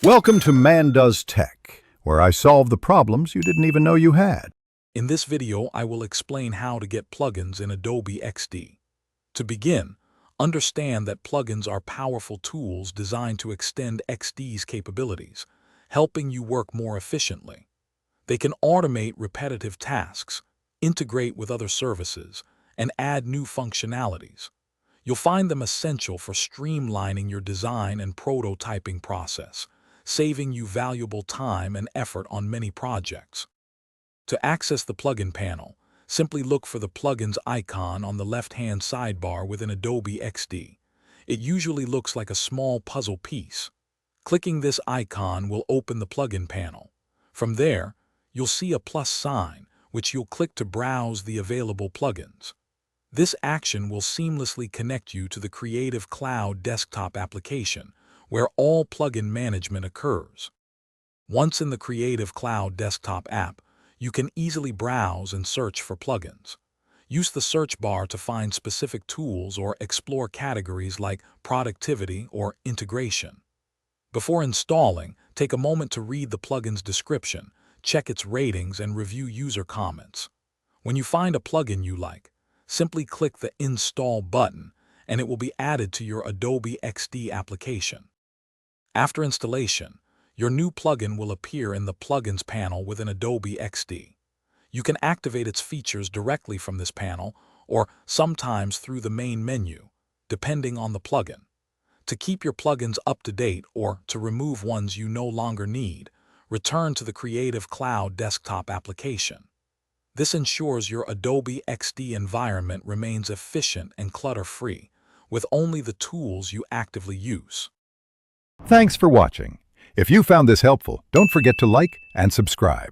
Welcome to Man Does Tech, where I solve the problems you didn't even know you had. In this video, I will explain how to get plugins in Adobe XD. To begin, understand that plugins are powerful tools designed to extend XD's capabilities, helping you work more efficiently. They can automate repetitive tasks, integrate with other services, and add new functionalities. You'll find them essential for streamlining your design and prototyping process, saving you valuable time and effort on many projects. To access the plugin panel, simply look for the plugins icon on the left-hand sidebar within Adobe XD. It usually looks like a small puzzle piece. Clicking this icon will open the plugin panel. From there, you'll see a plus sign, which you'll click to browse the available plugins. This action will seamlessly connect you to the Creative Cloud desktop application, where all plugin management occurs. Once in the Creative Cloud desktop app, you can easily browse and search for plugins. Use the search bar to find specific tools or explore categories like productivity or integration. Before installing, take a moment to read the plugin's description, check its ratings, and review user comments. When you find a plugin you like, simply click the Install button, and it will be added to your Adobe XD application. After installation, your new plugin will appear in the Plugins panel within Adobe XD. You can activate its features directly from this panel or sometimes through the main menu, depending on the plugin. To keep your plugins up to date or to remove ones you no longer need, return to the Creative Cloud desktop application. This ensures your Adobe XD environment remains efficient and clutter-free, with only the tools you actively use. Thanks for watching. If you found this helpful, don't forget to like and subscribe.